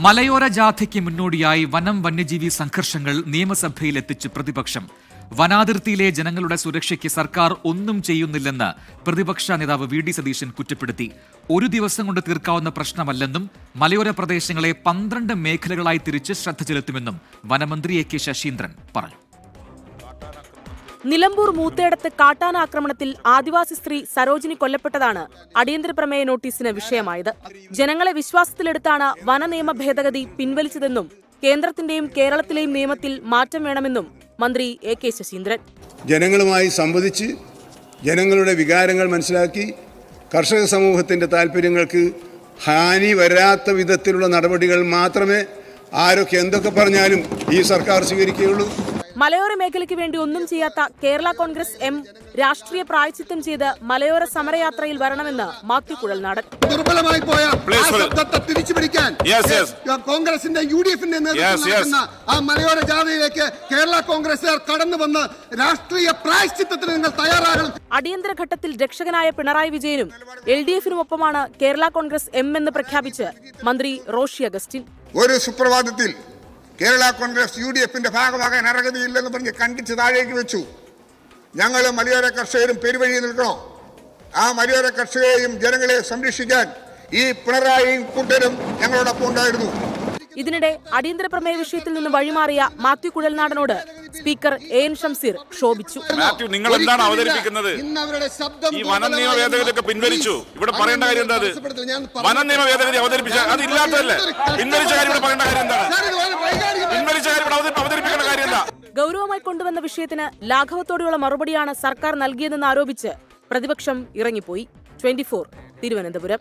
മലയോര ജാഥയ്ക്ക് മുന്നോടിയായി വനം വന്യജീവി സംഘർഷങ്ങൾ നിയമസഭയിലെത്തിച്ച് പ്രതിപക്ഷം. വനാതിർത്തിയിലെ ജനങ്ങളുടെ സുരക്ഷയ്ക്ക് സർക്കാർ ഒന്നും ചെയ്യുന്നില്ലെന്ന് പ്രതിപക്ഷ നേതാവ് വി ഡി സതീശൻ കുറ്റപ്പെടുത്തി. ഒരു ദിവസം കൊണ്ട് തീർക്കാവുന്ന പ്രശ്നമല്ലെന്നും മലയോര പ്രദേശങ്ങളെ 12 മേഖലകളായി തിരിച്ച് ശ്രദ്ധ ചെലുത്തുമെന്നും വനമന്ത്രി എ കെ ശശീന്ദ്രൻ പറഞ്ഞു. നിലമ്പൂർ മൂത്തേടത്ത് കാട്ടാന ആക്രമണത്തിൽ ആദിവാസി സ്ത്രീ സരോജിനി കൊല്ലപ്പെട്ടതാണ് അടിയന്തര പ്രമേയ നോട്ടീസിന് വിഷയമായത്. ജനങ്ങളെ വിശ്വാസത്തിലെടുത്താണ് വനനിയമ ഭേദഗതി പിൻവലിച്ചതെന്നും കേന്ദ്രത്തിന്റെയും കേരളത്തിലെയും നിയമത്തിൽ മാറ്റം വേണമെന്നും മന്ത്രി എ കെ ശശീന്ദ്രൻ. ജനങ്ങളുമായി സംവദിച്ച് ജനങ്ങളുടെ വികാരങ്ങൾ മനസ്സിലാക്കി കർഷക സമൂഹത്തിന്റെ താല്പര്യങ്ങൾക്ക് ഹാനി വരാത്ത വിധത്തിലുള്ള നടപടികൾ മാത്രമേ ആരൊക്കെ എന്തൊക്കെ പറഞ്ഞാലും ഈ സർക്കാർ സ്വീകരിക്കുകയുള്ളൂ. മലയോര മേഖലയ്ക്ക് വേണ്ടി ഒന്നും ചെയ്യാത്ത കേരള കോൺഗ്രസ് എം രാഷ്ട്രീയ പ്രായശ്ചിത്തം ചെയ്ത് മലയോര സമരയാത്രയിൽ വരണമെന്ന് മാത്യു കുഴൽനാടൻ. ദുർബലമായി പോയ തിരിച്ചുപിടിക്കാൻ കോൺഗ്രസിന്റെ UDFന്റെ നേതൃത്വം ആ മലയോര ജാഥയിലേക്ക് കേരള കോൺഗ്രസുകാർ കടന്നു വന്ന് രാഷ്ട്രീയ പ്രായശ്ചിത്തത്തിന് നിങ്ങൾ തയ്യാറാകണം. അടിയന്തര ഘട്ടത്തിൽ രക്ഷകനായ പിണറായി വിജയനും LDFനുമൊപ്പമാണ് കേരള കോൺഗ്രസ് എം എന്ന് പ്രഖ്യാപിച്ച് മന്ത്രി റോഷി അഗസ്റ്റിൻ. ഒരു സുപ്രഭാതത്തിൽ കേരള കോൺഗ്രസ് UDFന്റെ ഭാഗമാകാൻ അർഹതയില്ലെന്ന് പറഞ്ഞ് കണ്ടിച്ച് താഴേക്ക് വെച്ചു. ഞങ്ങൾ മലയോര കർഷകരും പെരുവഴി നിൽക്കണോ? ആ മലയോര കർഷകരെയും ജനങ്ങളെ സംരക്ഷിക്കാൻ ഈ പിണറായിയും കൂട്ടരും ഞങ്ങളോടൊപ്പം ഉണ്ടായിരുന്നു. ഇതിനിടെ അടിയന്തര പ്രമേയ വിഷയത്തിൽ നിന്ന് വഴിമാറിയ മാത്യു കുഴൽനാടനോട് സ്പീക്കർ AN ഷംസീർ ക്ഷോഭിച്ചു. നിങ്ങൾ എന്താണ് അവതരിപ്പിക്കുന്നത്? ഈ വനനിയമ ഭേദഗതിയൊക്കെ പിൻവലിച്ചു. ഇവിടെ പറയേണ്ട കാര്യം എന്താ? വനനിയമ ഭേദഗതി അവതരിപ്പിച്ച അത് ഇല്ലാത്തതല്ലേ? പിൻവലിച്ച കാര്യം ഇവിടെ പറയേണ്ട കാര്യം എന്താണ്? പിൻവലിച്ച കാര്യം ഇവിടെ അവതരിപ്പിക്കേണ്ട കാര്യം എന്താ? ഗൗരവമായി കൊണ്ടുവന്ന വിഷയത്തിന് ലാഘവത്തോടെയുള്ള മറുപടിയാണ് സർക്കാർ നൽകിയതെന്ന് ആരോപിച്ച് പ്രതിപക്ഷം ഇറങ്ങിപ്പോയി. 24 തിരുവനന്തപുരം.